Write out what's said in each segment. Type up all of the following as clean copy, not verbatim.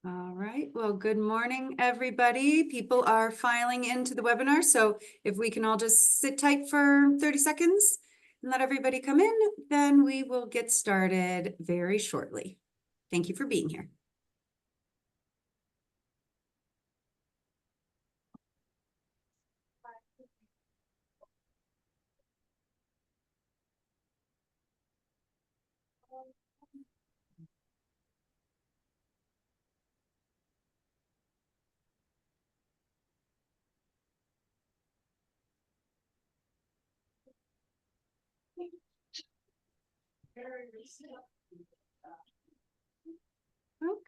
All right, well, good morning, everybody. People are filing into the webinar, so if we can all just sit tight for 30 seconds and let everybody come in, then we will get started very shortly. Thank you for being here.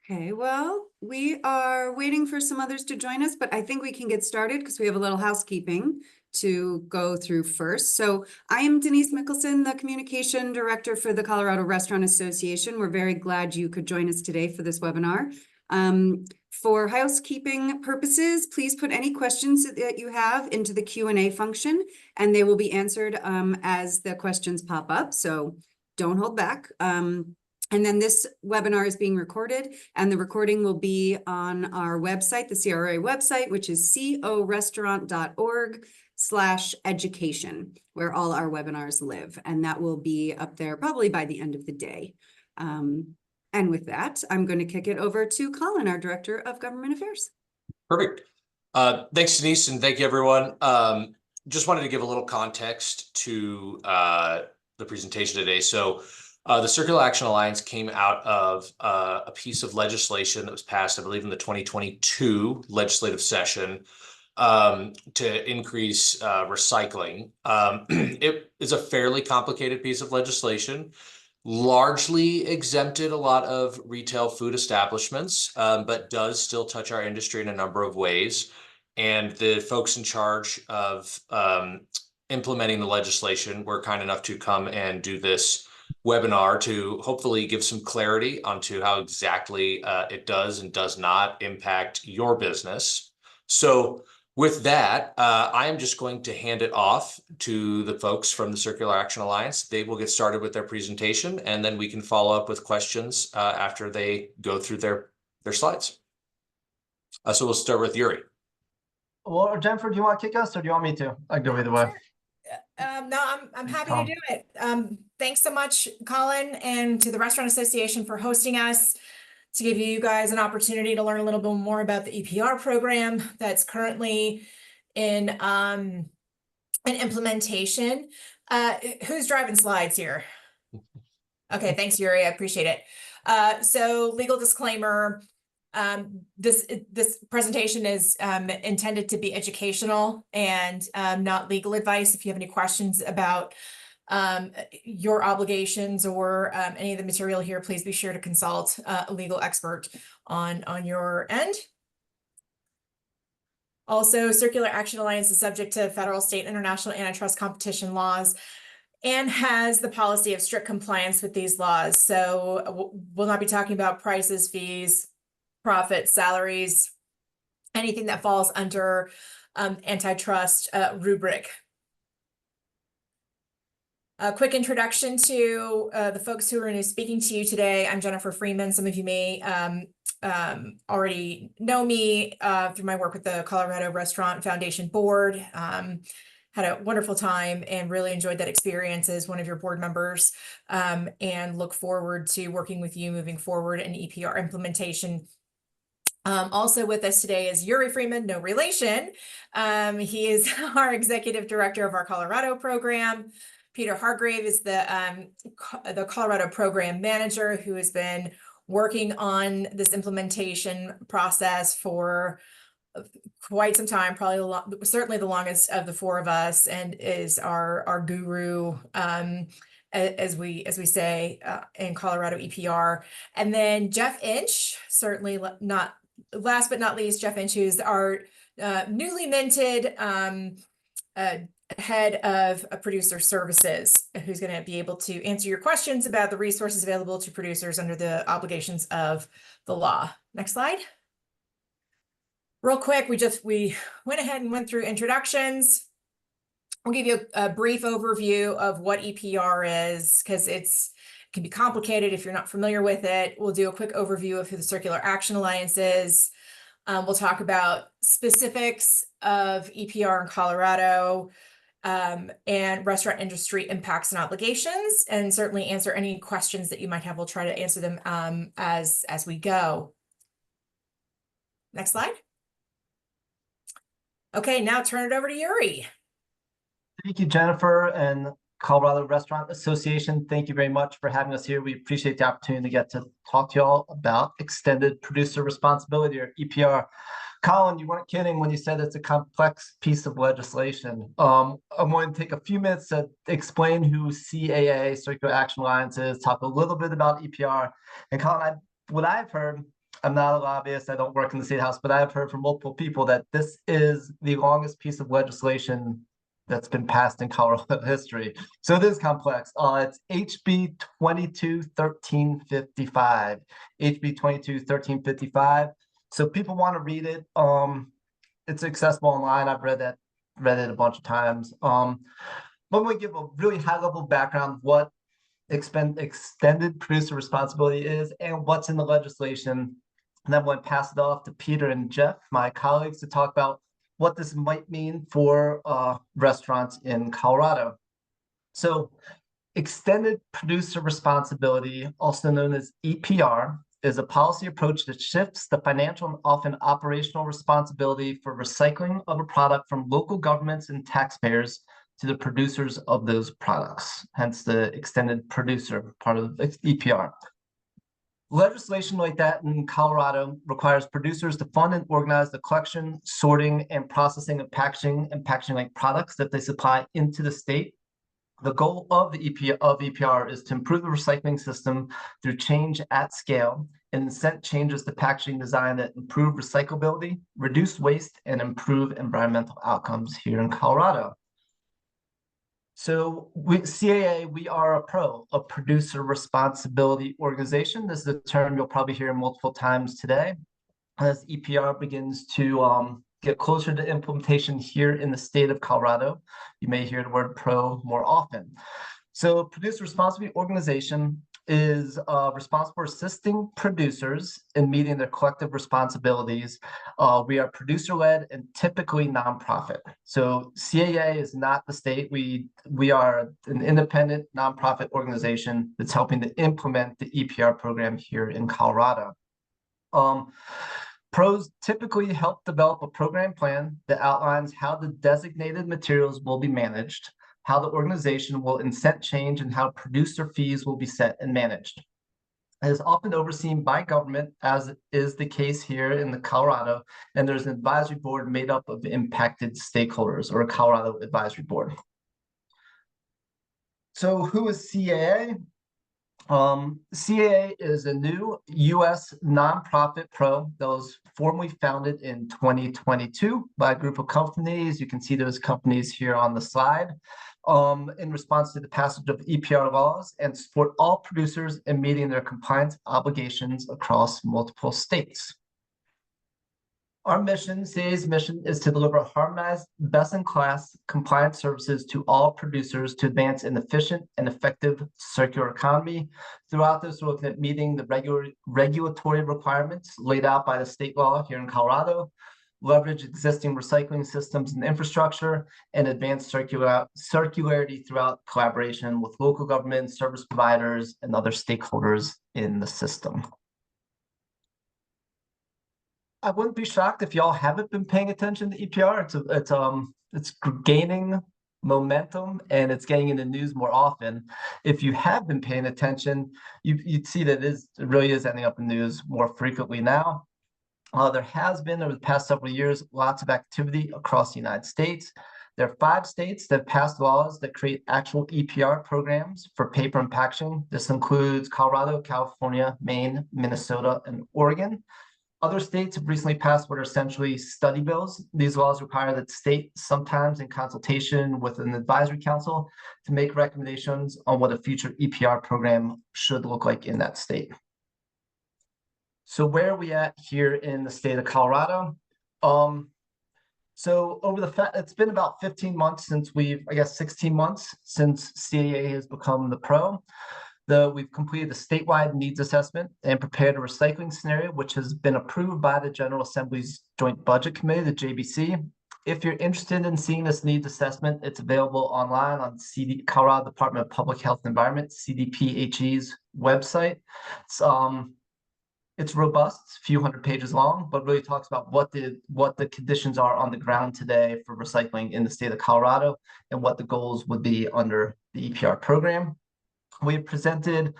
Okay, well, we are waiting for some others to join us, but I think we can get started because we have a little housekeeping to go through first. So I am Denise Mickelson, the Communication Director for the Colorado Restaurant Association. We're very glad you could join us today for this webinar. For housekeeping purposes, please put any questions that you have into the Q&A function, and they will be answered as the questions pop up. So don't hold back. And then this webinar is being recorded, and the recording will be on our website, the CRA website, which is corestaurant.org/education, where all our webinars live. And that will be up there probably by the end of the day. And with that, I'm going to kick it over to Colin, our Director of Government Affairs. Perfect. Thanks, Denise, and thank you, everyone. Just wanted to give a little context to the presentation today. So the Circular Action Alliance came out of a piece of legislation that was passed, I believe, in the 2022 legislative session to increase recycling. It is a fairly complicated piece of legislation, largely exempted a lot of retail food establishments, but does still touch our industry in a number of ways. And the folks in charge of implementing the legislation were kind enough to come and do this webinar to hopefully give some clarity onto how exactly it does and does not impact your business. So with that, I am just going to hand it off to the folks from the Circular Action Alliance. They will get started with their presentation, and then we can follow up with questions after they go through their slides. So we'll start with Yuri. Well, Jennifer, do you want to kick us, or do you want me to? I can go either way. No, I'm happy to do it. Thanks so much, Colin, and to the Restaurant Association for hosting us to give you guys an opportunity to learn a little bit more about the EPR program that's currently in implementation. Who's driving slides here? Okay, thanks, Yuri. I appreciate it. So legal disclaimer. This presentation is intended to be educational and not legal advice. If you have any questions about your obligations or any of the material here, please be sure to consult a legal expert on your end. Also, Circular Action Alliance is subject to federal, state, international antitrust competition laws and has the policy of strict compliance with these laws. So we'll not be talking about prices, fees, profits, salaries, anything that falls under antitrust rubric. A quick introduction to the folks who are speaking to you today. I'm Jennifer Freeman. Some of you may already know me through my work with the Colorado Restaurant Foundation Board. Had a wonderful time and really enjoyed that experience as one of your board members, and look forward to working with you moving forward in EPR implementation. Also with us today is Yuri Freeman, no relation. He is our executive director of our Colorado program. Peter Hargrave is the Colorado program manager who has been working on this implementation process for quite some time, probably certainly the longest of the four of us, and is our guru, as we say in Colorado EPR. And then Jeff Inch, certainly not last but not least, Jeff Inch, who's our newly minted head of producer services, who's going to be able to answer your questions about the resources available to producers under the obligations of the law. Next slide. Real quick, we went ahead and went through introductions. I'll give you a brief overview of what EPR is, because it's can be complicated if you're not familiar with it. We'll do a quick overview of who the Circular Action Alliance is. We'll talk about specifics of EPR in Colorado, and restaurant industry impacts and obligations, and certainly answer any questions that you might have. We'll try to answer them as we go. Next slide. Okay, now turn it over to Yuri. Thank you, Jennifer, and Colorado Restaurant Association. Thank you very much for having us here. We appreciate the opportunity to get to talk to you all about extended producer responsibility, or EPR. Colin, you weren't kidding when you said it's a complex piece of legislation. I'm going to take a few minutes to explain who CAA, Circular Action Alliance, is, talk a little bit about EPR. And Colin, what I've heard, I'm not a lobbyist, I don't work in the State House, but I've heard from multiple people that this is the longest piece of legislation that's been passed in Colorado history. So it is complex. It's HB 22-1355. HB 22-1355. So people want to read it. It's accessible online. I've read it a bunch of times. But we give a really high-level background what extended producer responsibility is and what's in the legislation. And then I'm going to pass it off to Peter and Jeff, my colleagues, to talk about what this might mean for restaurants in Colorado. So extended producer responsibility, also known as EPR, is a policy approach that shifts the financial and often operational responsibility for recycling of a product from local governments and taxpayers to the producers of those products, hence the extended producer part of EPR. Legislation like that in Colorado requires producers to fund and organize the collection, sorting, and processing of packaging-like products that they supply into the state. The goal of the EPR is to improve the recycling system through change at scale and incent changes to packaging design that improve recyclability, reduce waste, and improve environmental outcomes here in Colorado. So CAA, we are a producer responsibility organization. This is a term you'll probably hear multiple times today. As EPR begins to get closer to implementation here in the state of Colorado, you may hear the word pro more often. So producer responsibility organization is responsible for assisting producers in meeting their collective responsibilities. We are producer-led and typically nonprofit. So CAA is not the state. We are an independent nonprofit organization that's helping to implement the EPR program here in Colorado. Pros typically help develop a program plan that outlines how the designated materials will be managed, how the organization will incent change, and how producer fees will be set and managed. It is often overseen by government, as is the case here in the Colorado, and there's an advisory board made up of impacted stakeholders, or a Colorado advisory board. So who is CAA? CAA is a new U.S. nonprofit pro that was formally founded in 2022 by a group of companies. You can see those companies here on the slide. In response to the passage of EPR laws and support all producers in meeting their compliance obligations across multiple states. Our mission, CAA's mission, is to deliver harmonized, best-in-class compliance services to all producers to advance an efficient and effective circular economy. Throughout this, we're looking at meeting the regulatory requirements laid out by the state law here in Colorado, leverage existing recycling systems and infrastructure, and advance circularity throughout collaboration with local government, service providers, and other stakeholders in the system. I wouldn't be shocked if y'all haven't been paying attention to EPR. It's gaining momentum and it's getting in the news more often. If you have been paying attention, you'd see that it really is ending up in the news more frequently now. There has been, over the past several years, lots of activity across the United States. There are 5 states that have passed laws that create actual EPR programs for paper and packaging. This includes Colorado, California, Maine, Minnesota, and Oregon. Other states have recently passed what are essentially study bills. These laws require that states, sometimes in consultation with an advisory council, to make recommendations on what a future EPR program should look like in that state. So where are we at here in the state of Colorado? So it's been about 15 months since 16 months since CAA has become the pro. We've completed the statewide needs assessment and prepared a recycling scenario, which has been approved by the General Assembly's Joint Budget Committee, the JBC. If you're interested in seeing this needs assessment, it's available online on Colorado Department of Public Health and Environment, CDPHE's website. It's robust, it's a few hundred pages long, but really talks about what the conditions are on the ground today for recycling in the state of Colorado and what the goals would be under the EPR program. We presented,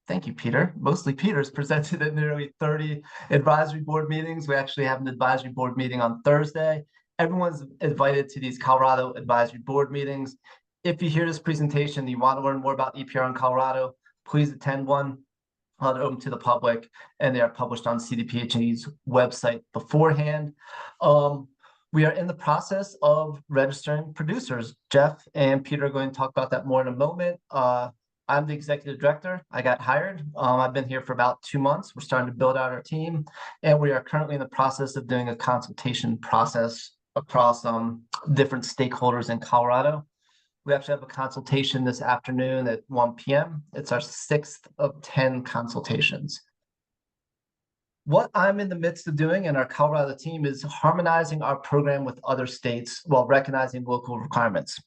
thank you, Peter. Mostly Peter's presented at nearly 30 advisory board meetings. We actually have an advisory board meeting on Thursday. Everyone's invited to these Colorado advisory board meetings. If you hear this presentation and you want to learn more about EPR in Colorado, please attend one. They're open to the public, and they are published on CDPHE's website beforehand. We are in the process of registering producers. Jeff and Peter are going to talk about that more in a moment. I'm the executive director. I got hired. I've been here for about 2 months. We're starting to build out our team, and we are currently in the process of doing a consultation process across different stakeholders in Colorado. We actually have a consultation this afternoon at 1 p.m. It's our 6th of 10 consultations. What I'm in the midst of doing in our Colorado team is harmonizing our program with other states while recognizing local requirements.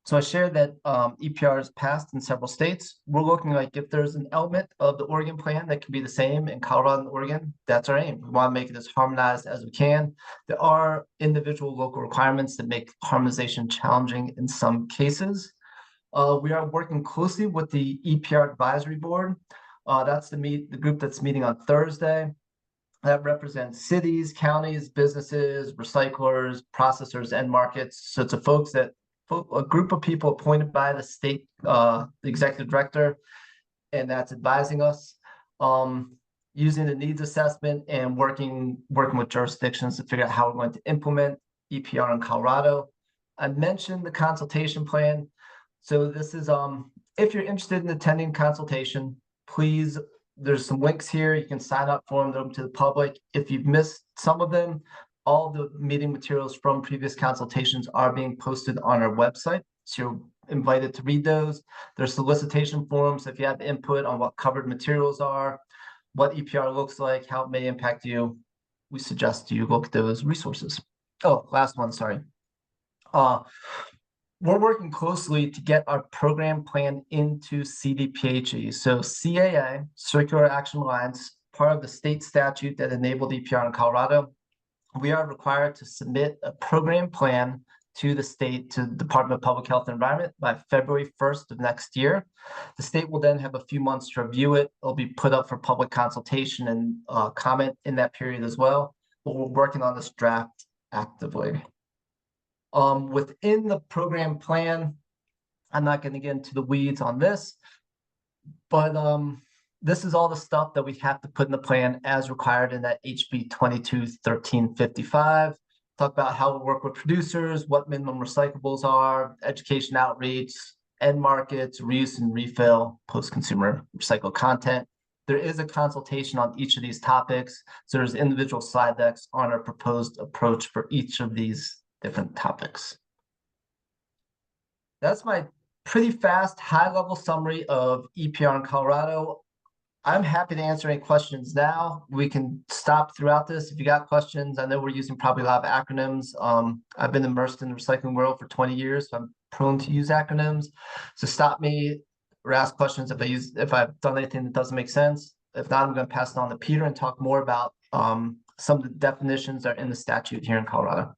So I shared that EPR is passed in several states. We're looking like if there's an element of the Oregon plan that can be the same in Colorado and Oregon, that's our aim. We want to make it as harmonized as we can. There are individual local requirements that make harmonization challenging in some cases. We are working closely with the EPR advisory board. That's the group that's meeting on Thursday. That represents cities, counties, businesses, recyclers, processors, and markets. So it's a group of people appointed by the state, the executive director, and that's advising us, using the needs assessment and working with jurisdictions to figure out how we're going to implement EPR in Colorado. I mentioned the consultation plan. So this is, if you're interested in attending consultation, please, there's some links here. You can sign up for them, they're open to the public. If you've missed some of them, all the meeting materials from previous consultations are being posted on our website. So you're invited to read those. There's solicitation forms. If you have input on what covered materials are, what EPR looks like, how it may impact you, we suggest you look at those resources. Oh, last one, sorry. We're working closely to get our program plan into CDPHE. So CAA, Circular Action Alliance, part of the state statute that enabled EPR in Colorado. We are required to submit a program plan to the state, to the Department of Public Health and Environment by February 1st of next year. The state will then have a few months to review it. It'll be put up for public consultation and comment in that period as well. But we're working on this draft actively. Within the program plan, I'm not going to get into the weeds on this, but this is all the stuff that we have to put in the plan as required in that HB 22-1355. Talk about how we work with producers, what minimum recyclables are, education outreach, end markets, reuse and refill, post-consumer recycled content. There is a consultation on each of these topics. So there's individual slide decks on our proposed approach for each of these different topics. That's my pretty fast, high-level summary of EPR in Colorado. I'm happy to answer any questions now. We can stop throughout this if you got questions. I know we're using probably a lot of acronyms. I've been immersed in the recycling world for 20 years, so I'm prone to use acronyms. So stop me or ask questions if I've done anything that doesn't make sense. If not, I'm going to pass it on to Peter and talk more about some of the definitions that are in the statute here in Colorado.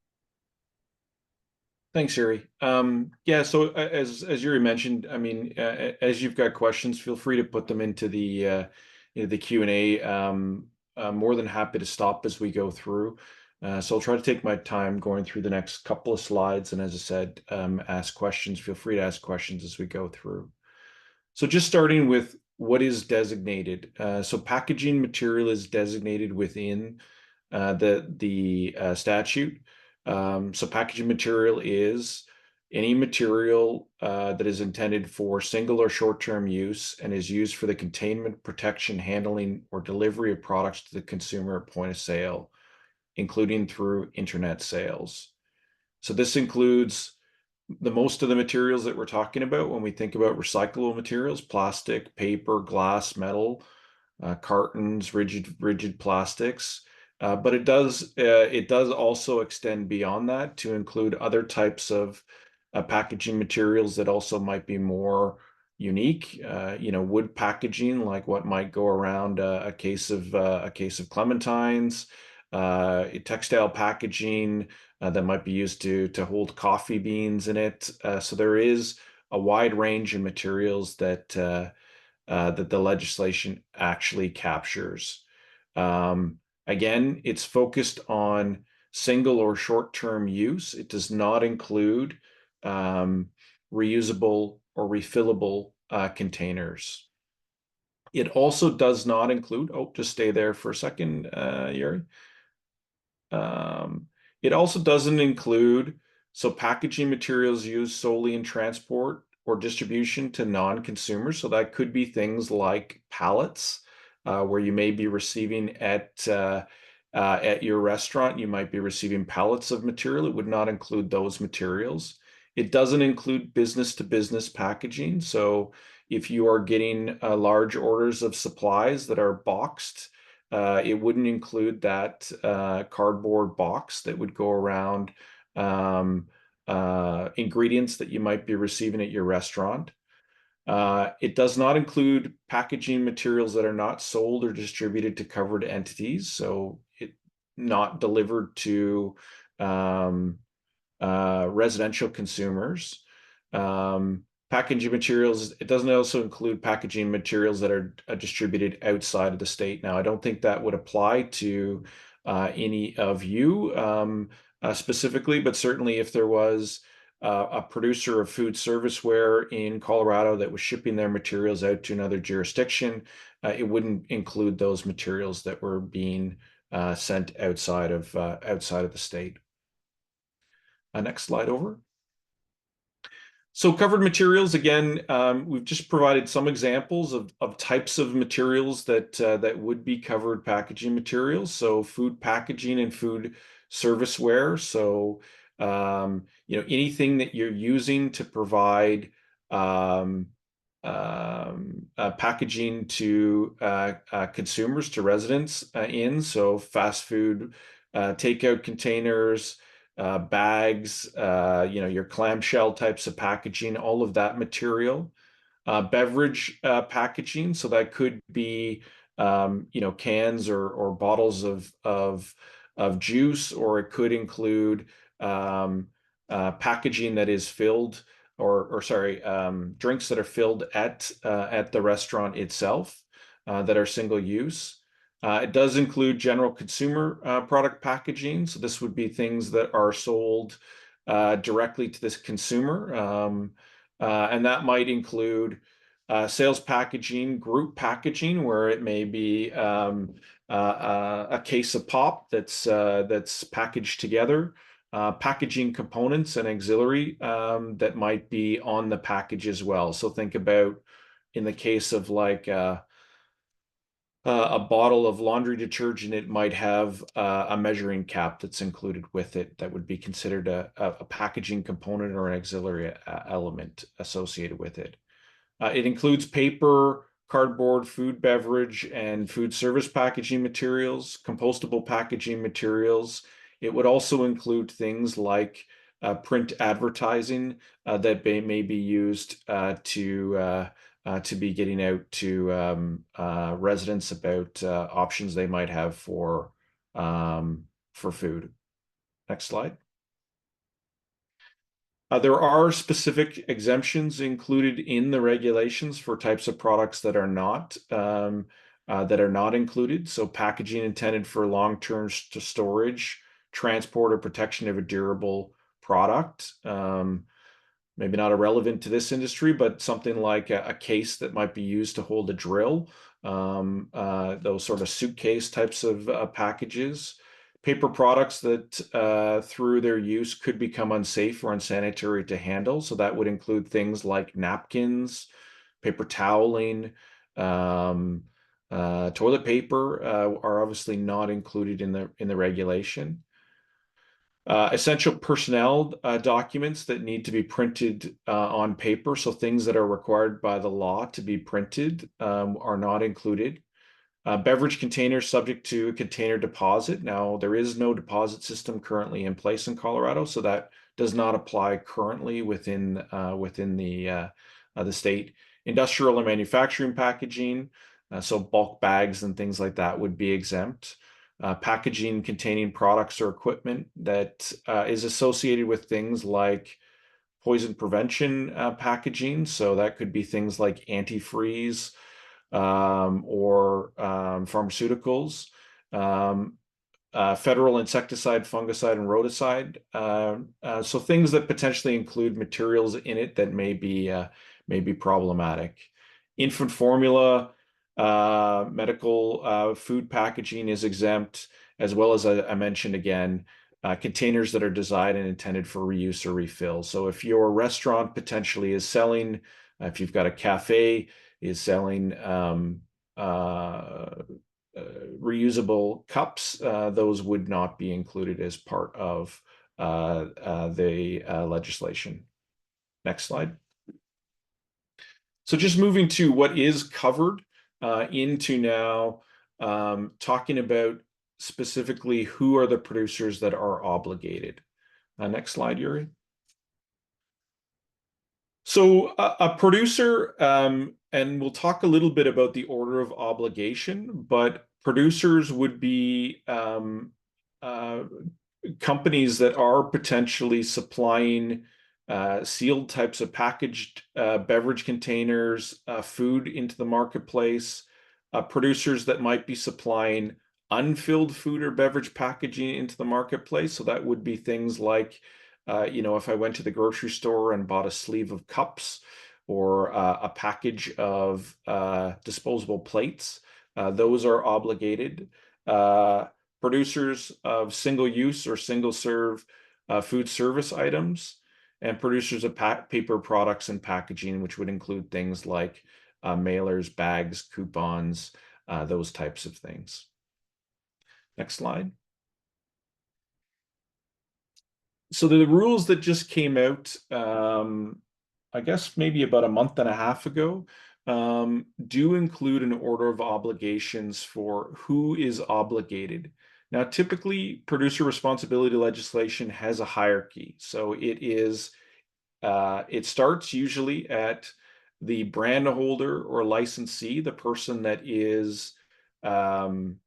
Thanks, Yuri. Yeah, so as Yuri mentioned, I mean, as you've got questions, feel free to put them into the the Q&A. More than happy to stop as we go through. So I'll try to take my time going through the next couple of slides. And as I said, ask questions. Feel free to ask questions as we go through. So just starting with what is designated. So packaging material is designated within the statute. So packaging material is any material that is intended for single or short-term use and is used for the containment, protection, handling, or delivery of products to the consumer at point of sale, including through internet sales. So this includes the most of the materials that we're talking about when we think about recyclable materials, plastic, paper, glass, metal, cartons, rigid plastics. But it does also extend beyond that to include other types of packaging materials that also might be more unique. Wood packaging, like what might go around a case of clementines, textile packaging that might be used to hold coffee beans in it. So there is a wide range of materials that the legislation actually captures. Again, it's focused on single or short-term use. It does not include reusable or refillable containers. It also does not include, just stay there for a second, Yuri. It also doesn't include, so packaging materials used solely in transport or distribution to non-consumers. So that could be things like pallets, where you may be receiving at your restaurant, you might be receiving pallets of material. It would not include those materials. It doesn't include business-to-business packaging. So if you are getting large orders of supplies that are boxed, it wouldn't include that cardboard box that would go around ingredients that you might be receiving at your restaurant. It does not include packaging materials that are not sold or distributed to covered entities, so it not delivered to residential consumers. Packaging materials, it doesn't also include packaging materials that are distributed outside of the state. Now, I don't think that would apply to any of you specifically, but certainly if there was a producer of food serviceware in Colorado that was shipping their materials out to another jurisdiction, it wouldn't include those materials that were being sent outside of the state. Next slide over. So covered materials, again, we've just provided some examples of types of materials that would be covered packaging materials. So food packaging and food serviceware. So anything that you're using to provide packaging to consumers, to residents so fast food takeout containers, bags, your clamshell types of packaging, all of that material. Beverage packaging, so that could be cans or bottles of juice, or it could include packaging that is filled, drinks that are filled at the restaurant itself that are single use. It does include general consumer product packaging. So this would be things that are sold directly to this consumer. And that might include sales packaging, group packaging, where it may be a case of pop that's packaged together. Packaging components and auxiliary that might be on the package as well. So think about, in the case of like a bottle of laundry detergent, it might have a measuring cap that's included with it that would be considered a packaging component or an auxiliary element associated with it. It includes paper, cardboard, food, beverage, and food service packaging materials, compostable packaging materials. It would also include things like print advertising that may be used to be getting out to residents about options they might have for food. Next slide. There are specific exemptions included in the regulations for types of products that are not included. So packaging intended for long-term storage, transport, or protection of a durable product. Maybe not irrelevant to this industry, but something like a case that might be used to hold a drill. Those sort of suitcase types of packages. Paper products that through their use could become unsafe or unsanitary to handle. So that would include things like napkins, paper toweling, toilet paper are obviously not included in the regulation. Essential personnel documents that need to be printed on paper, so things that are required by the law to be printed are not included. Beverage containers subject to a container deposit. Now, there is no deposit system currently in place in Colorado, so that does not apply currently within the state. Industrial or manufacturing packaging, so bulk bags and things like that would be exempt. Packaging containing products or equipment that is associated with things like poison prevention packaging. So that could be things like antifreeze or pharmaceuticals, federal insecticide, fungicide, and roticide. So things that potentially include materials in it that may be problematic. Infant formula, medical food packaging is exempt, as well as I mentioned again, containers that are designed and intended for reuse or refill. So if your restaurant potentially is selling, if you've got a cafe, is selling reusable cups, those would not be included as part of the legislation. Next slide. So just moving to what is covered into now talking about specifically who are the producers that are obligated. Next slide, Yuri. So a producer, and we'll talk a little bit about the order of obligation, but producers would be companies that are potentially supplying sealed types of packaged beverage containers, food into the marketplace, producers that might be supplying unfilled food or beverage packaging into the marketplace. So that would be things like, if I went to the grocery store and bought a sleeve of cups or a package of disposable plates, those are obligated. Producers of single-use or single-serve food service items, and producers of paper products and packaging, which would include things like mailers, bags, coupons, those types of things. Next slide. So the rules that just came out, I guess maybe about a month and a half ago, do include an order of obligations for who is obligated. Now, typically, producer responsibility legislation has a hierarchy. So it starts usually at the brand holder or licensee, the person that is directing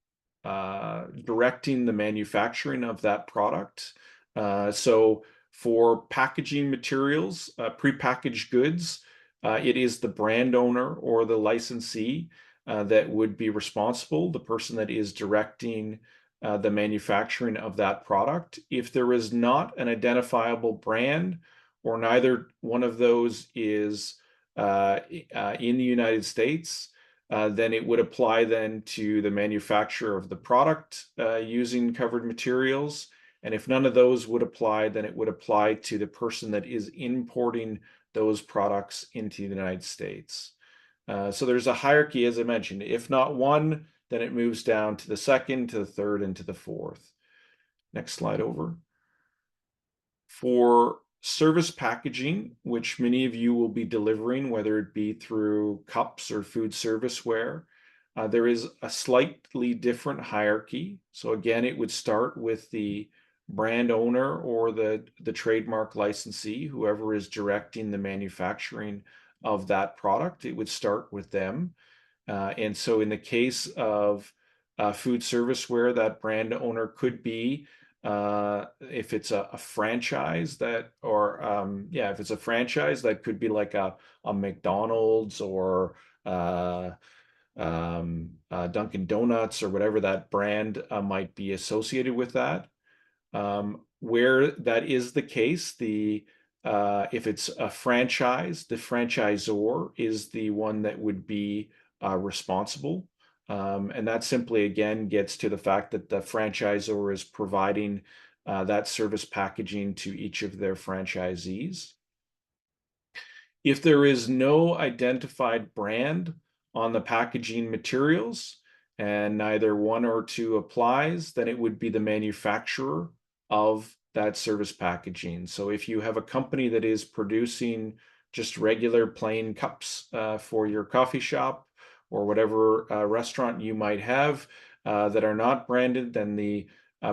the manufacturing of that product. So for packaging materials, prepackaged goods, it is the brand owner or the licensee that would be responsible, the person that is directing the manufacturing of that product. If there is not an identifiable brand, or neither one of those is in the United States, then it would apply then to the manufacturer of the product using covered materials. And if none of those would apply, then it would apply to the person that is importing those products into the United States. So there's a hierarchy, as I mentioned. If not one, then it moves down to the second, to the third, and to the fourth. Next slide over. For service packaging, which many of you will be delivering, whether it be through cups or food serviceware, there is a slightly different hierarchy. So again, it would start with the brand owner or the trademark licensee, whoever is directing the manufacturing of that product. It would start with them. And so in the case of food serviceware, that brand owner could be, if it's a franchise that, or if it's a franchise, that could be like a McDonald's or Dunkin' Donuts or whatever that brand might be associated with that. Where that is the case, if it's a franchise, the franchisor is the one that would be responsible. And that simply, again, gets to the fact that the franchisor is providing that service packaging to each of their franchisees. If there is no identified brand on the packaging materials and neither one or two applies, then it would be the manufacturer of that service packaging. So if you have a company that is producing just regular plain cups for your coffee shop or whatever restaurant you might have that are not branded, then the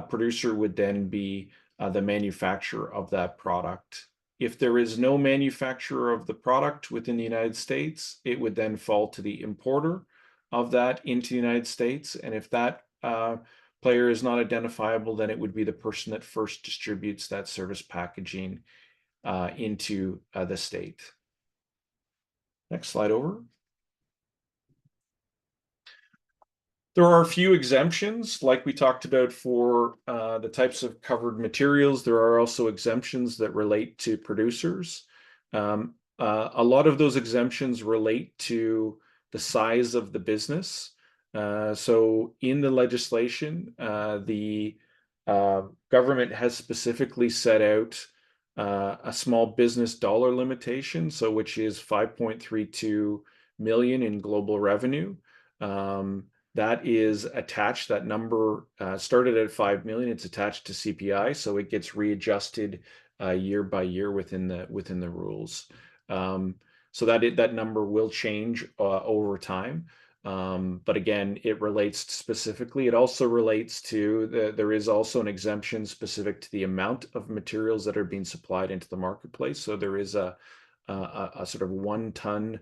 producer would then be the manufacturer of that product. If there is no manufacturer of the product within the United States, it would then fall to the importer of that into the United States. And if that player is not identifiable, then it would be the person that first distributes that service packaging into the state. Next slide over. There are a few exemptions, like we talked about for the types of covered materials. There are also exemptions that relate to producers. A lot of those exemptions relate to the size of the business. So in the legislation, the government has specifically set out a small business dollar limitation, so which is 5.32 million in global revenue. That is attached, that number started at 5 million, it's attached to CPI, so it gets readjusted year by year within the rules. So that number will change over time. But again, it relates specifically. It also relates to there is also an exemption specific to the amount of materials that are being supplied into the marketplace. So there is a sort of 1 ton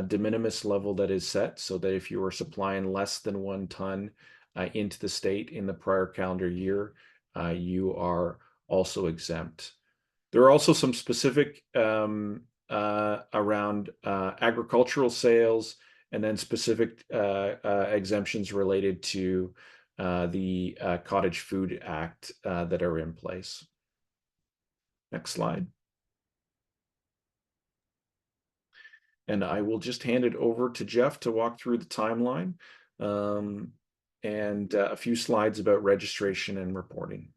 de minimis level that is set, so that if you are supplying less than 1 ton into the state in the prior calendar year, you are also exempt. There are also some specific around agricultural sales, and then specific exemptions related to the Cottage Food Act that are in place. Next slide. And I will just hand it over to Jeff to walk through the timeline and a few slides about registration and reporting.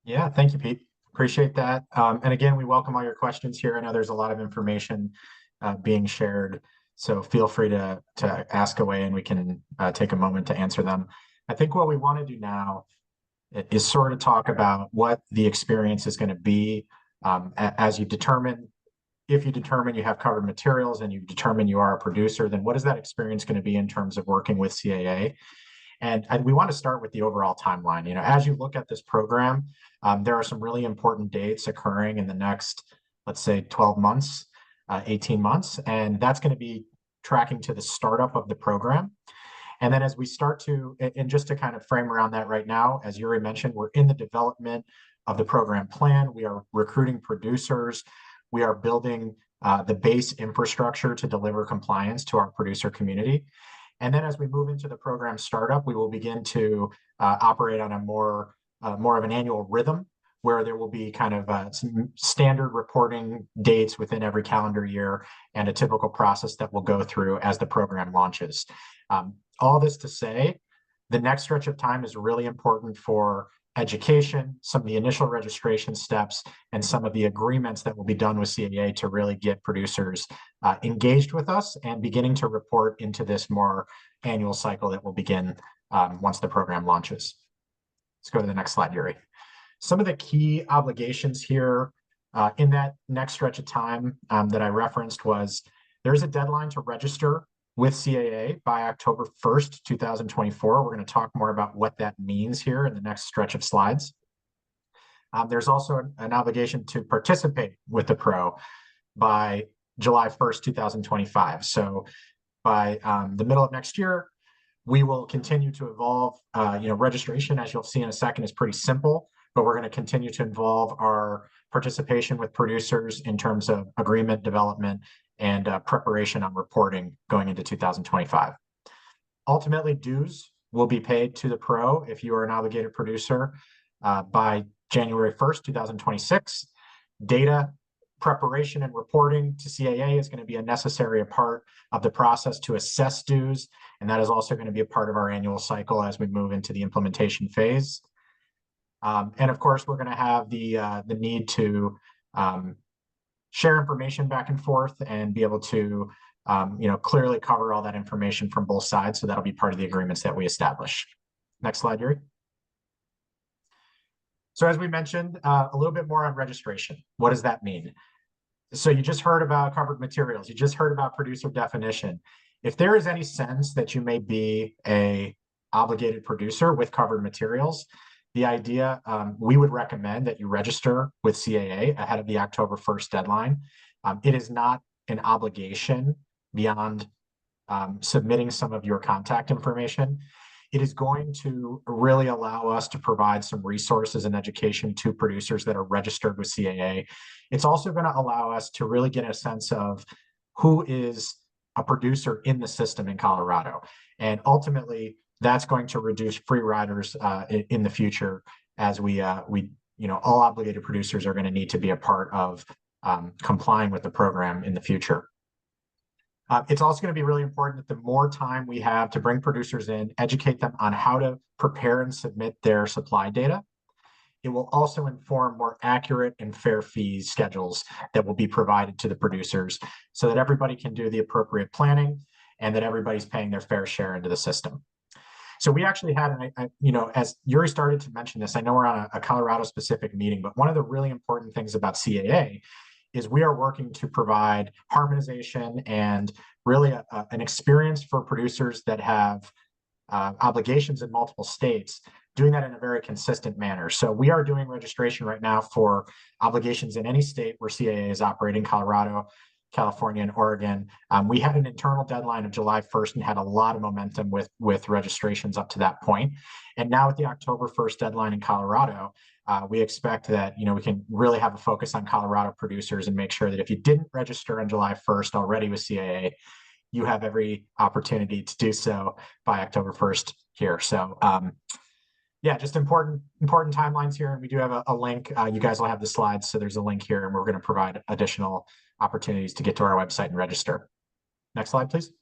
Yeah, thank you, Pete. Appreciate that. And again, we welcome all your questions here. I know there's a lot of information being shared, so feel free to ask away and we can take a moment to answer them. I think what we want to do now is sort of talk about what the experience is going to be as you determine, if you determine you have covered materials and you determine you are a producer, then what is that experience going to be in terms of working with CAA? And we want to start with the overall timeline. You know, as you look at this program, there are some really important dates occurring in the next, let's say, 12 months, 18 months, and that's going to be tracking to the startup of the program. And then as we start to, and just to kind of frame around that right now, as Yuri mentioned, we're in the development of the program plan. We are recruiting producers. We are building the base infrastructure to deliver compliance to our producer community. And then as we move into the program startup, we will begin to operate on a more of an annual rhythm, where there will be kind of some standard reporting dates within every calendar year and a typical process that we'll go through as the program launches. All this to say, the next stretch of time is really important for education, some of the initial registration steps, and some of the agreements that will be done with CAA to really get producers engaged with us and beginning to report into this more annual cycle that will begin once the program launches. Let's go to the next slide, Yuri. Some of the key obligations here in that next stretch of time that I referenced was there's a deadline to register with CAA by October 1st, 2024. We're going to talk more about what that means here in the next stretch of slides. There's also an obligation to participate with the pro by July 1st, 2025. So by the middle of next year, we will continue to evolve. Registration, as you'll see in a second, is pretty simple, but we're going to continue to involve our participation with producers in terms of agreement development and preparation on reporting going into 2025. Ultimately, dues will be paid to the pro if you are an obligated producer by January 1st, 2026. Data preparation and reporting to CAA is going to be a necessary part of the process to assess dues, and that is also going to be a part of our annual cycle as we move into the implementation phase. And of course, we're going to have the need to share information back and forth and be able to clearly cover all that information from both sides. So that'll be part of the agreements that we establish. Next slide, Yuri. So as we mentioned, a little bit more on registration. What does that mean? So you just heard about covered materials. You just heard about producer definition. If there is any sense that you may be a obligated producer with covered materials, the idea, we would recommend that you register with CAA ahead of the October 1st deadline. It is not an obligation beyond submitting some of your contact information. It is going to really allow us to provide some resources and education to producers that are registered with CAA. It's also going to allow us to really get a sense of who is a producer in the system in Colorado. And ultimately, that's going to reduce free riders in the future, as we all obligated producers are going to need to be a part of complying with the program in the future. It's also going to be really important that the more time we have to bring producers in, educate them on how to prepare and submit their supply data. It will also inform more accurate and fair fee schedules that will be provided to the producers so that everybody can do the appropriate planning and that everybody's paying their fair share into the system. So we actually had, as Yuri started to mention this, I know we're on a Colorado specific meeting, but one of the really important things about CAA is we are working to provide harmonization and really an experience for producers that have obligations in multiple states, doing that in a very consistent manner. So we are doing registration right now for obligations in any state where CAA is operating: Colorado, California, and Oregon. We had an internal deadline of July 1st and had a lot of momentum with registrations up to that point. And now with the October 1st deadline in Colorado, we expect that we can really have a focus on Colorado producers and make sure that if you didn't register on July 1st already with CAA, you have every opportunity to do so by October 1st here. So yeah, just important timelines here. And we do have a link. You guys will have the slides. So there's a link here, and we're going to provide additional opportunities to get to our website and register. Next slide, please.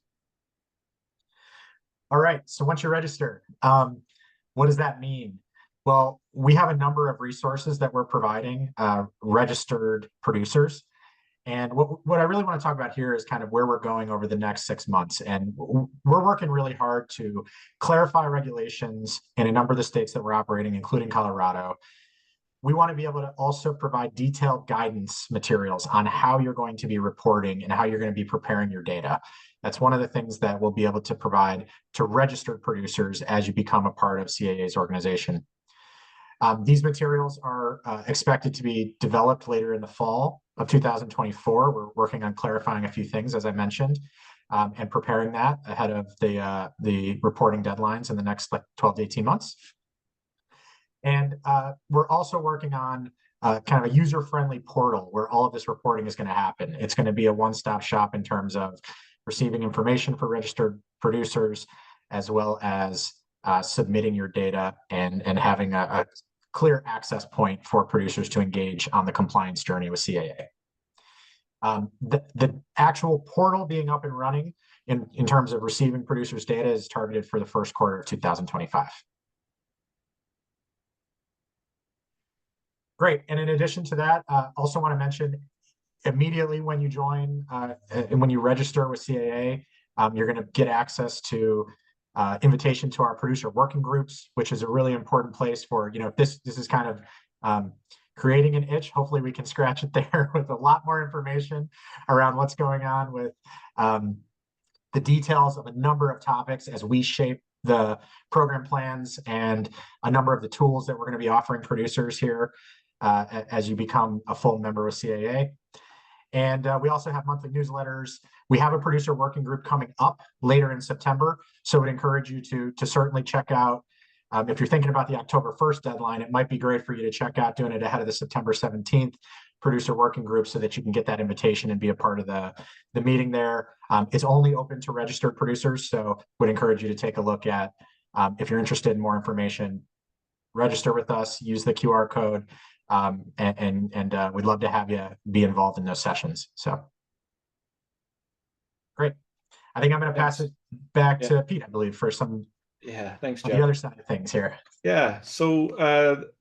All right. So once you're registered, what does that mean? Well, we have a number of resources that we're providing registered producers. And what I really want to talk about here is kind of where we're going over the next 6 months. And we're working really hard to clarify regulations in a number of the states that we're operating, including Colorado. We want to be able to also provide detailed guidance materials on how you're going to be reporting and how you're going to be preparing your data. That's one of the things that we'll be able to provide to registered producers as you become a part of CAA's organization. These materials are expected to be developed later in the fall of 2024. We're working on clarifying a few things, as I mentioned, and preparing that ahead of the reporting deadlines in the next 12 to 18 months. And we're also working on kind of a user-friendly portal where all of this reporting is going to happen. It's going to be a one-stop shop in terms of receiving information for registered producers, as well as submitting your data and having a clear access point for producers to engage on the compliance journey with CAA. The actual portal being up and running in terms of receiving producers' data is targeted for the first quarter of 2025. Great. And in addition to that, also want to mention immediately when you join and when you register with CAA, you're going to get access to invitation to our producer working groups, which is a really important place for, this is kind of creating an itch. Hopefully we can scratch it there with a lot more information around what's going on with the details of a number of topics as we shape the program plans and a number of the tools that we're going to be offering producers here as you become a full member of CAA. And we also have monthly newsletters. We have a producer working group coming up later in September. So I would encourage you to certainly check out, if you're thinking about the October 1st deadline, it might be great for you to check out doing it ahead of the September 17th producer working group so that you can get that invitation and be a part of the meeting there. It's only open to registered producers. So would encourage you to take a look at, if you're interested in more information, register with us, use the QR code. And we'd love to have you be involved in those sessions. So great. I think I'm going to pass it back to Pete, I believe, for some thanks, of Jeff. the other side of things here. Yeah. So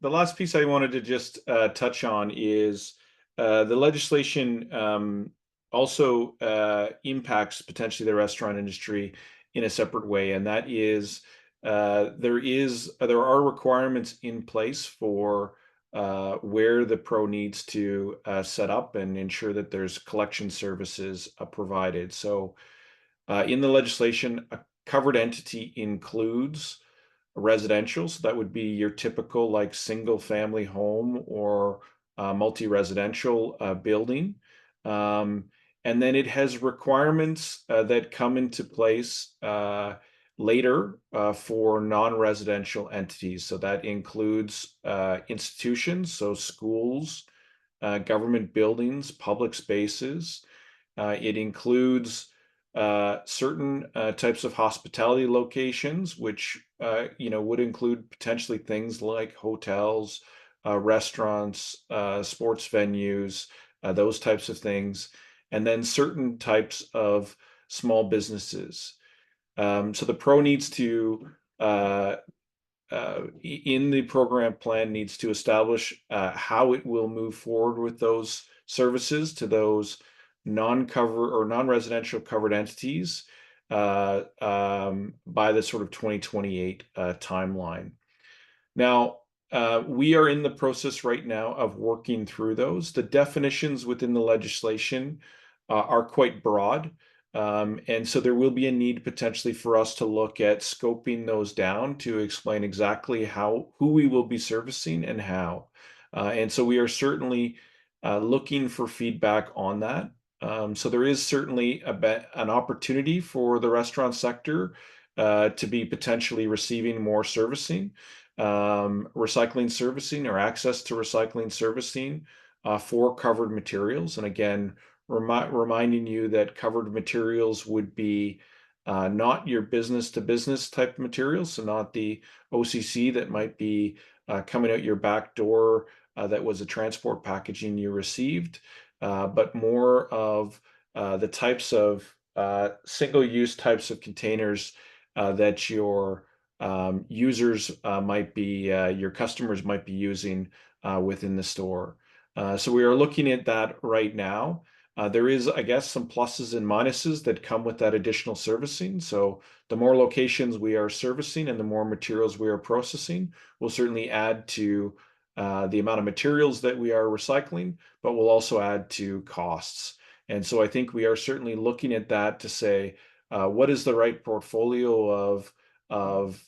the last piece I wanted to just touch on is the legislation also impacts potentially the restaurant industry in a separate way, and that is there are requirements in place for where the pro needs to set up and ensure that there's collection services provided. So in the legislation, a covered entity includes residential. So that would be your typical like single family home or multi-residential building. And then it has requirements that come into place later for non-residential entities. So that includes institutions, so schools, government buildings, public spaces. It includes certain types of hospitality locations, which would include potentially things like hotels, restaurants, sports venues, those types of things, and then certain types of small businesses. So the pro needs to in the program plan needs to establish how it will move forward with those services to those non-cover or non-residential covered entities by the sort of 2028 timeline. Now, we are in the process right now of working through those. The definitions within the legislation are quite broad. And so there will be a need potentially for us to look at scoping those down to explain exactly who we will be servicing and how. And so we are certainly looking for feedback on that. So there is certainly an opportunity for the restaurant sector to be potentially receiving more servicing, recycling servicing or access to recycling servicing for covered materials. And again, reminding you that covered materials would be not your business to business type materials, so not the OCC that might be coming out your back door that was a transport packaging you received, but more of the types of single-use types of containers that your users might be, your customers might be using within the store. So we are looking at that right now. There is, I guess, some pluses and minuses that come with that additional servicing. So the more locations we are servicing and the more materials we are processing will certainly add to the amount of materials that we are recycling, but will also add to costs. And so I think we are certainly looking at that to say, what is the right portfolio of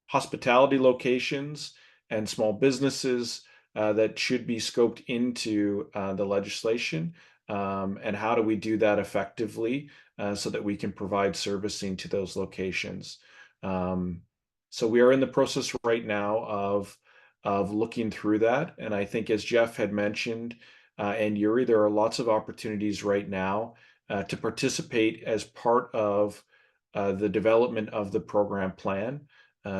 hospitality locations and small businesses that should be scoped into the legislation, and how do we do that effectively so that we can provide servicing to those locations. So we are in the process right now of looking through that, and I think as Jeff had mentioned, and Yuri, there are lots of opportunities right now to participate as part of the development of the program plan.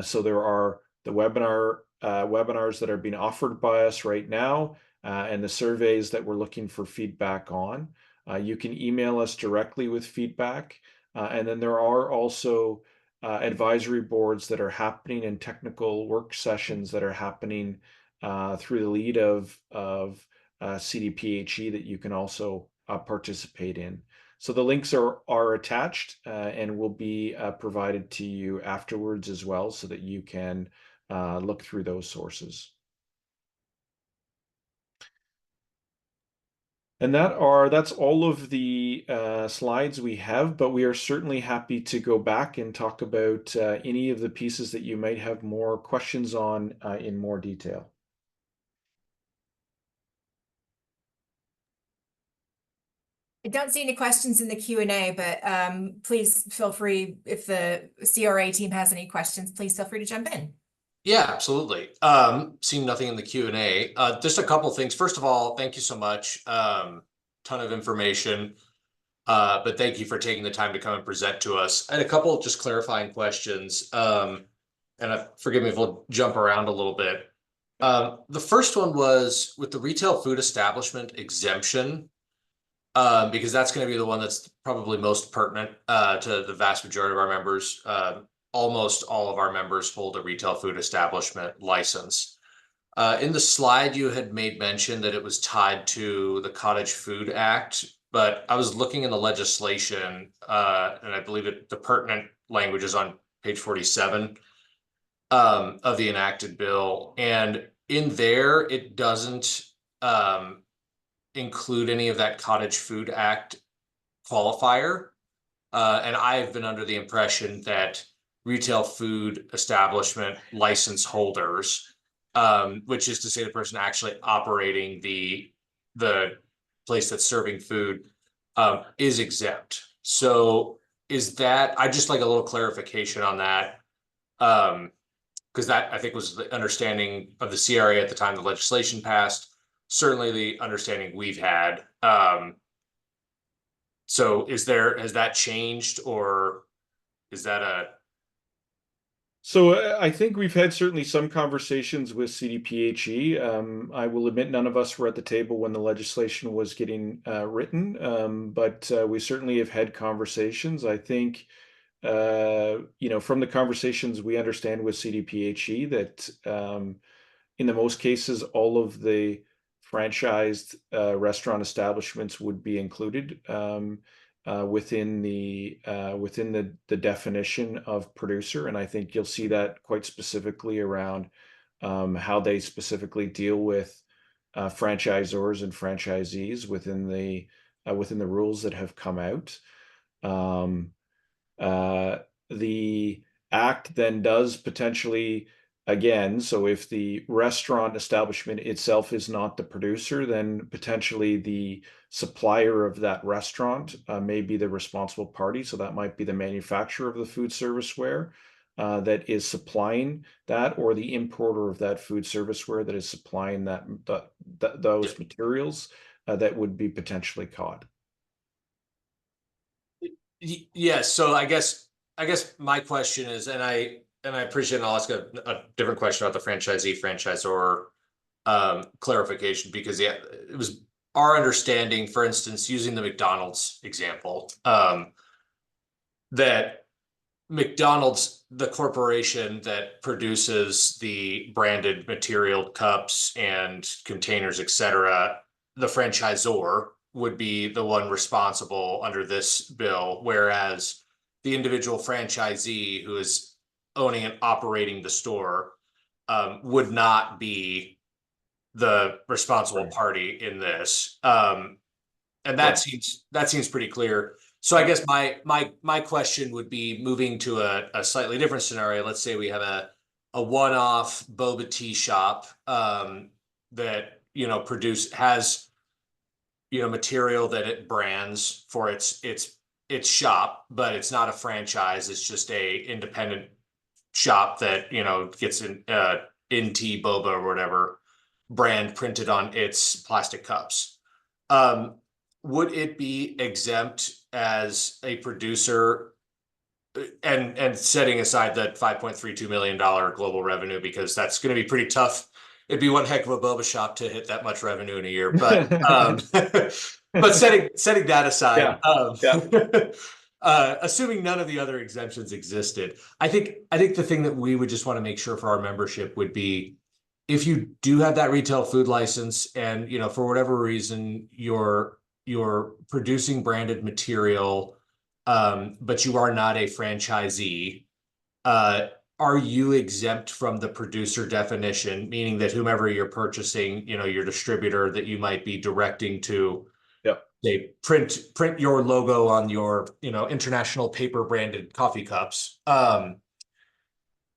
So there are the webinars that are being offered by us right now, and the surveys that we're looking for feedback on. You can email us directly with feedback, and then there are also advisory boards that are happening and technical work sessions that are happening through the lead of CDPHE that you can also participate in. So the links are attached and will be provided to you afterwards as well, so that you can look through those sources. And that's all of the slides we have, but we are certainly happy to go back and talk about any of the pieces that you might have more questions on in more detail. I don't see any questions in the Q&A, but please feel free, if the CRA team has any questions, please feel free to jump in. Yeah, absolutely. Seeing nothing in the Q&A. Just a couple things. First of all, thank you so much. Ton of information, but thank you for taking the time to come and present to us. I had a couple of just clarifying questions, and forgive me if we'll jump around a little bit. The first one was with the retail food establishment exemption, because that's going to be the one that's probably most pertinent to the vast majority of our members. Almost all of our members hold a retail food establishment license. In the slide, you had made mention that it was tied to the Cottage Food Act, but I was looking in the legislation, and I believe the pertinent language is on page 47 of the enacted bill. And in there, it doesn't include any of that Cottage Food Act qualifier. And I've been under the impression that retail food establishment license holders, which is to say the person actually operating the place that's serving food, is exempt. So is that, I'd just like a little clarification on that. Because that I think was the understanding of the CRA at the time the legislation passed, certainly the understanding we've had. So has that changed, or is that a? So I think we've had certainly some conversations with CDPHE. I will admit none of us were at the table when the legislation was getting written, but we certainly have had conversations. I think, from the conversations we understand with CDPHE that in the most cases, all of the franchised restaurant establishments would be included within the definition of producer, and I think you'll see that quite specifically around how they specifically deal with franchisors and franchisees within the rules that have come out. The act then does potentially, again, so if the restaurant establishment itself is not the producer, then potentially the supplier of that restaurant may be the responsible party. So that might be the manufacturer of the food service ware that is supplying that, or the importer of that food service ware that is supplying those materials that would be potentially caught. Yes. So I guess my question is, and I appreciate, and I'll ask a different question about the franchisee franchisor clarification, because it was our understanding, for instance, using the McDonald's example, that McDonald's, the corporation that produces the branded material, cups and containers, etc., the franchisor would be the one responsible under this bill, whereas the individual franchisee who is owning and operating the store would not be the responsible party in this. And that seems pretty clear. So I guess my question would be, moving to a slightly different scenario. Let's say we have a one-off boba tea shop that has material that it brands for its shop, but it's not a franchise. It's just a independent shop that gets in tea boba or whatever brand printed on its plastic cups. Would it be exempt as a producer, and setting aside that $5.32 million global revenue, because that's going to be pretty tough. It'd be one heck of a boba shop to hit that much revenue in a year, but but setting that aside, assuming none of the other exemptions existed, I think the thing that we would just want to make sure for our membership would be, if you do have that retail food license and for whatever reason you're producing branded material, but you are not a franchisee, are you exempt from the producer definition, meaning that whomever you're purchasing, your distributor that you might be directing to, they print your logo on your, international paper branded coffee cups.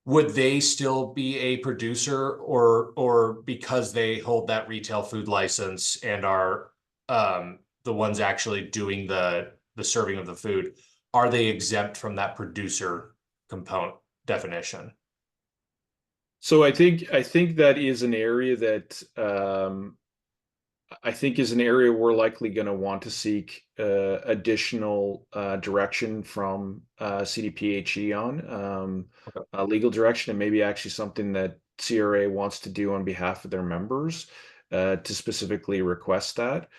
Would they still be a producer, or because they hold that retail food license and are the ones actually doing the serving of the food, are they exempt from that producer component definition? So I think that is an area that we're likely going to want to seek additional direction from CDPHE on, legal direction, and maybe actually something that CRA wants to do on behalf of their members to specifically request that.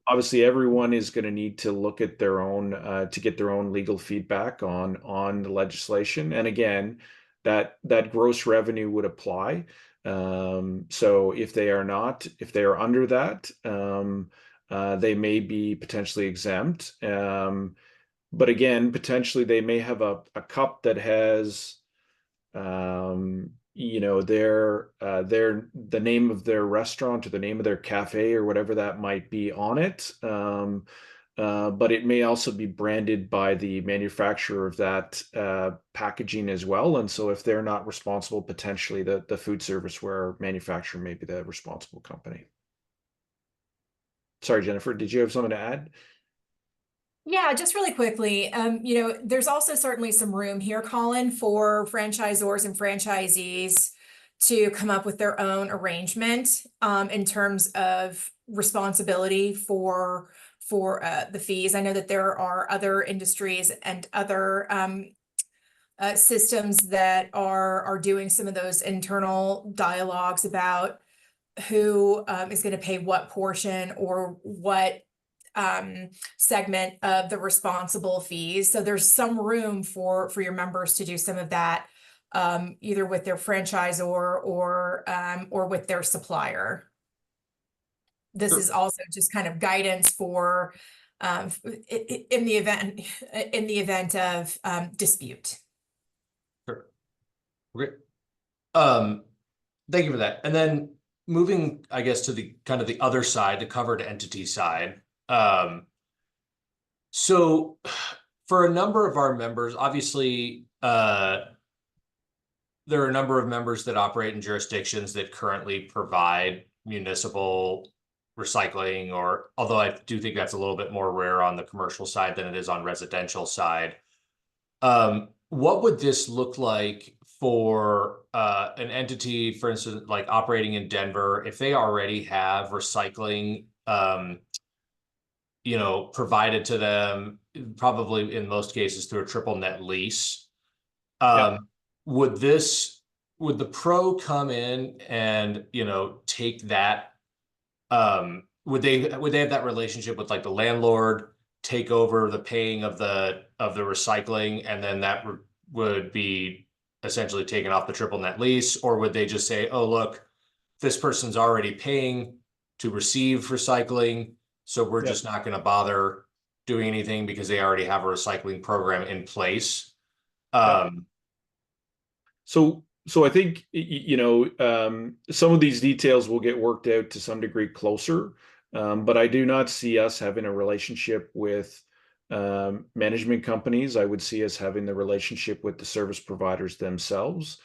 Obviously, everyone is going to need to look at their own to get their own legal feedback on the legislation, and again, that gross revenue would apply. So if they are under that, they may be potentially exempt. But again, potentially they may have a cup that has you know, the name of their restaurant or the name of their cafe or whatever that might be on it. But it may also be branded by the manufacturer of that packaging as well. And so if they're not responsible, potentially the food serviceware manufacturer may be the responsible company. Sorry, Jennifer, did you have something to add? Yeah, just really quickly, there's also certainly some room here, Colin, for franchisors and franchisees to come up with their own arrangement in terms of responsibility for the fees. I know that there are other industries and other systems that are doing some of those internal dialogues about who is going to pay what portion or what segment of the responsible fees. So there's some room for your members to do some of that, either with their franchisor or with their supplier. This is also just kind of guidance for in the event of dispute. Sure. Great. Thank you for that. And then moving, I guess, to the kind of the other side, the covered entity side. So for a number of our members, obviously, there are a number of members that operate in jurisdictions that currently provide municipal recycling, or although I do think that's a little bit more rare on the commercial side than it is on residential side. What would this look like for an entity, for instance, like operating in Denver, if they already have recycling, provided to them, probably in most cases through a triple net lease? Would the pro come in and, take that? Would they have that relationship with like the landlord, take over the paying of the recycling, and then that would be essentially taken off the triple net lease? Or would they just say, oh, look, this person's already paying to receive recycling, so we're just not going to bother doing anything because they already have a recycling program in place? So I think, some of these details will get worked out to some degree closer, but I do not see us having a relationship with management companies. I would see us having the relationship with the service providers themselves.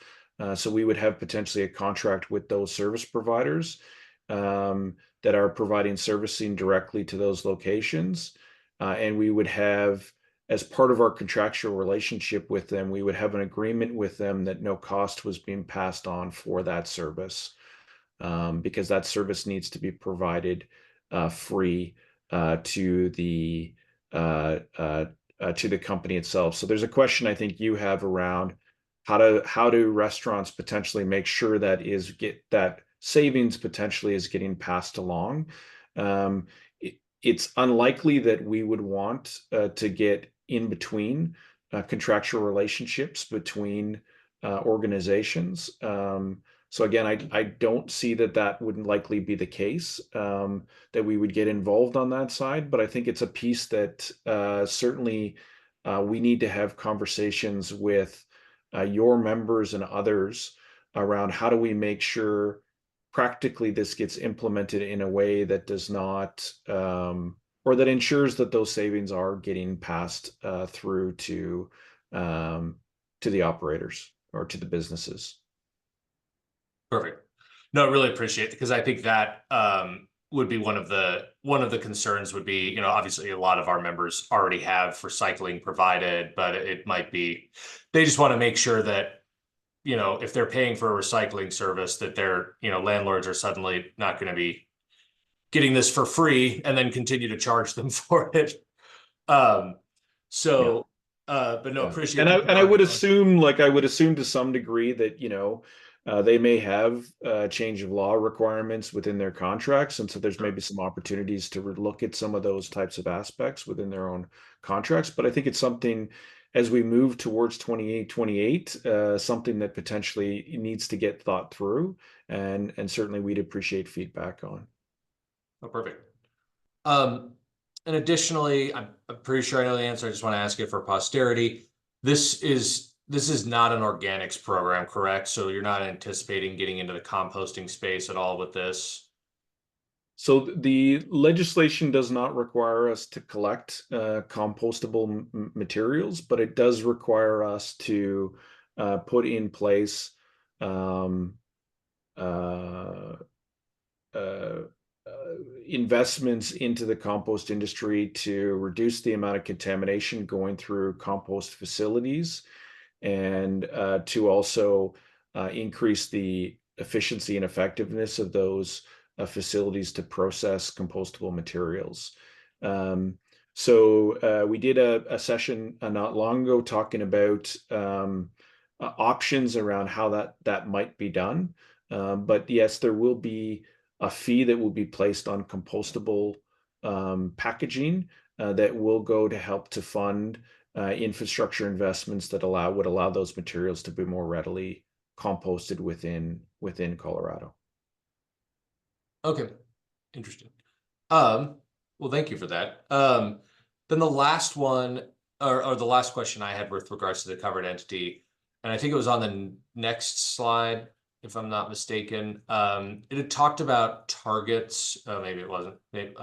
So we would have potentially a contract with those service providers that are providing servicing directly to those locations. And we would have, as part of our contractual relationship with them, we would have an agreement with them that no cost was being passed on for that service, because that service needs to be provided free to the company itself. So there's a question I think you have around how do restaurants potentially make sure that savings potentially is getting passed along. It's unlikely that we would want to get in between contractual relationships between organizations. So again, I don't see that wouldn't likely be the case, that we would get involved on that side. But I think it's a piece that certainly we need to have conversations with your members and others around how do we make sure practically this gets implemented in a way that does not, or that ensures that those savings are getting passed through to the operators or to the businesses. Perfect. No, I really appreciate it, because I think that would be one of the concerns would be, obviously a lot of our members already have recycling provided, but it might be, they just want to make sure that, if they're paying for a recycling service, that their, landlords are suddenly not going to be getting this for free and then continue to charge them for it. But no, appreciate it. And I would assume to some degree that, they may have change of law requirements within their contracts. And so there's maybe some opportunities to look at some of those types of aspects within their own contracts. But I think it's something, as we move towards 28, something that potentially needs to get thought through, and certainly we'd appreciate feedback on. Oh, perfect. And additionally, I'm pretty sure I know the answer. I just want to ask it for posterity. This is this is not an organics program, correct? So you're not anticipating getting into the composting space at all with this? So the legislation does not require us to collect compostable materials, but it does require us to put in place um, uh, uh, investments into the compost industry to reduce the amount of contamination going through compost facilities, and to also increase the efficiency and effectiveness of those facilities to process compostable materials. So we did a session not long ago talking about options around how that might be done. But yes, there will be a fee that will be placed on compostable packaging that will go to help to fund infrastructure investments that would allow those materials to be more readily composted within Colorado. Okay, interesting. Well, thank you for that. Then the last one, or the last question I had with regards to the covered entity, and I think it was on the next slide, if I'm not mistaken. It had talked about targets. Maybe it wasn't. Maybe,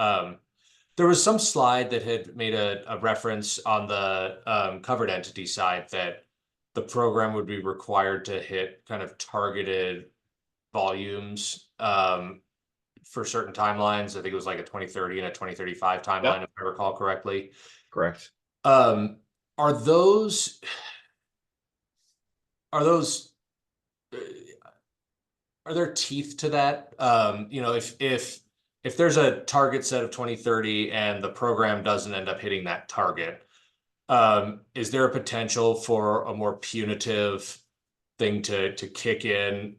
there was some slide that had made a reference on the covered entity side that the program would be required to hit kind of targeted volumes for certain timelines. I think it was like a 2030 and a 2035 timeline, if I recall correctly. Correct. Are those are there teeth to that? You know, if there's a target set of 2030 and the program doesn't end up hitting that target, is there a potential for a more punitive thing to kick in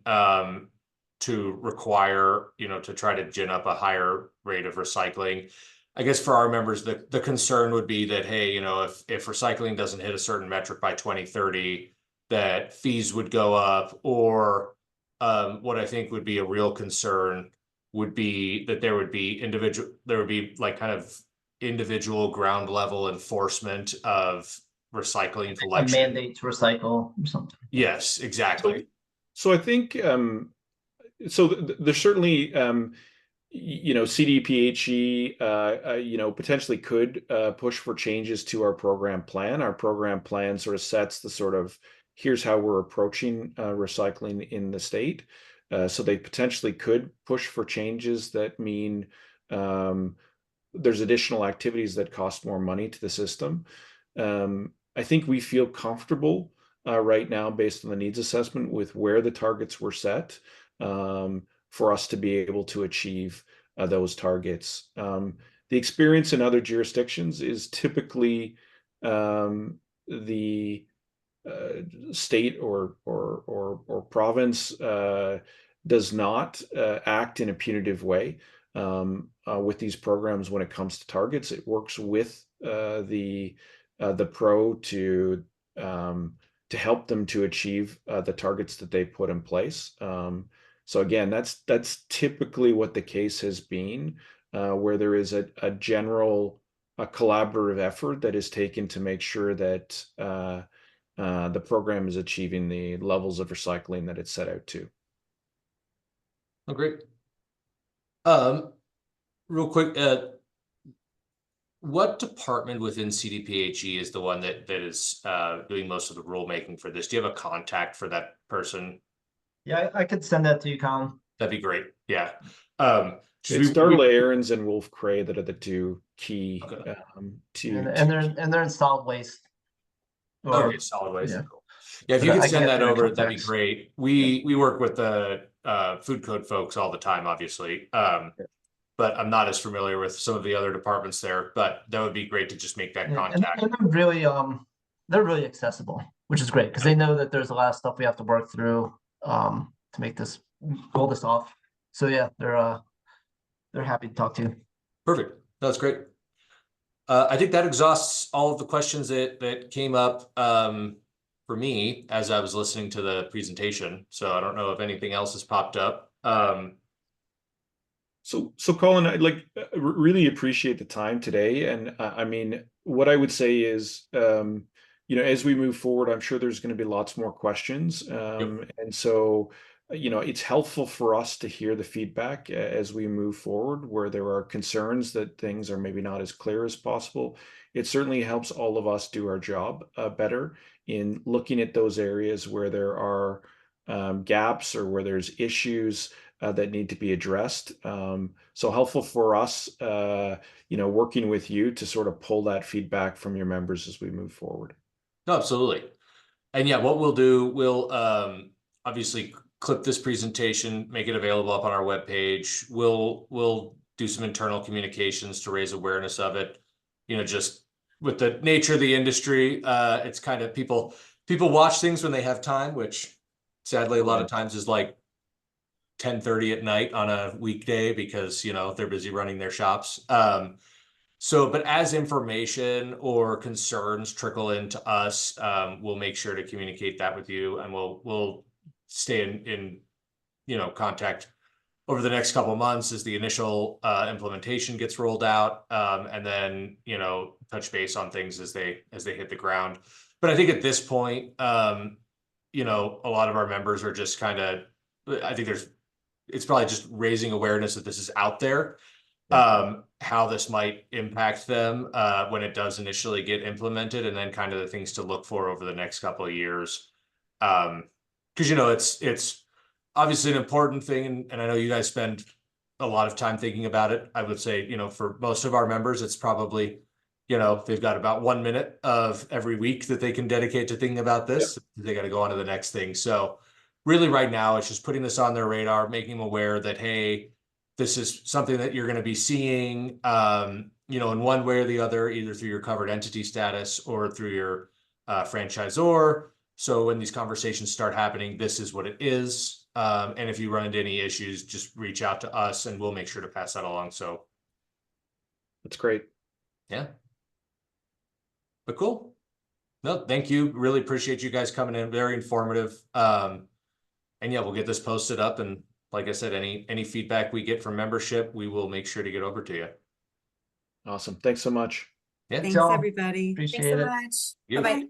to require, you know, to try to gin up a higher rate of recycling? I guess for our members, the concern would be that, hey, you know, if recycling doesn't hit a certain metric by 2030, that fees would go up, or what I think would be a real concern would be that there would be like kind of individual ground level enforcement of recycling A collection. mandate to recycle or something. Yes, exactly. So I think there's certainly you know, CDPHE you know, potentially could push for changes to our program plan. Our program plan sort of sets the sort of, here's how we're approaching recycling in the state. So they potentially could push for changes that mean there's additional activities that cost more money to the system. I think we feel comfortable right now, based on the needs assessment, with where the targets were set for us to be able to achieve those targets. The experience in other jurisdictions is typically the state or province does not act in a punitive way with these programs when it comes to targets. It works with the pro to help them to achieve the targets that they put in place. So again, that's typically what the case has been, where there is a general collaborative effort that is taken to make sure that the program is achieving the levels of recycling that it's set out to. Oh, great. Real quick, what department within CDPHE is the one that is doing most of the rulemaking for this? Do you have a contact for that person? Yeah, I could send that to you, Colin. That'd be great. Yeah. It's Darla Aarons and Wolf Cray that are the two key Okay. And they're in solid waste. Okay, solid waste. yeah. Cool. Yeah, if But you could I send get that their over, that'd be contacts. great. We work with the food code folks all the time, obviously. But I'm not as familiar with some of the other departments there, but that would be great to just make that Yeah, contact. and they're really accessible, which is great because they know that there's a lot of stuff we have to work through to make this pull this off. So yeah, they're happy to talk to you. Perfect. That's great. I think that exhausts all of the questions that came up for me as I was listening to the presentation. So I don't know if anything else has popped up. So Colin, I really appreciate the time today. And I mean, what I would say is, as we move forward, I'm sure there's going to be lots more questions. And so, it's helpful for us to hear the feedback as we move forward, where there are concerns that things are maybe not as clear as possible. It certainly helps all of us do our job better in looking at those areas where there are gaps or where there's issues that need to be addressed. So helpful for us, working with you to sort of pull that feedback from your members as we move forward. No, absolutely. And yeah, what we'll do, we'll obviously clip this presentation, make it available up on our webpage. We'll do some internal communications to raise awareness of it. Just with the nature of the industry, it's kind of people watch things when they have time, which sadly a lot of times is like 10:30 at night on a weekday because they're busy running their shops. But as information or concerns trickle into us, we'll make sure to communicate that with you, and we'll stay in contact over the next couple of months as the initial implementation gets rolled out, and then touch base on things as they hit the ground. But I think at this point, a lot of our members are just kind of, I think it's probably just raising awareness that this is out there. How this might impact them when it does initially get implemented, and then kind of the things to look for over the next couple of years. Because it's obviously an important thing, and I know you guys spend a lot of time thinking about it. I would say, for most of our members, it's probably, they've got about 1 minute of every week that they can dedicate to thinking about this. They got to go on to the next thing. So really right now, it's just putting this on their radar, making them aware that, hey, this is something that you're going to be seeing, in one way or the other, either through your covered entity status or through your franchisor. So when these conversations start happening, this is what it is. And if you run into any issues, just reach out to us and we'll make sure to pass that along. So that's great. Yeah. But cool. No, thank you. Really appreciate you guys coming in. Very informative. And yeah, we'll get this posted up, and like I said, any feedback we get from membership, we will make sure to get over to you. Awesome. Thanks so much. Yeah. Thanks, y'all. everybody. Appreciate Thanks so it. much. You. Bye-bye.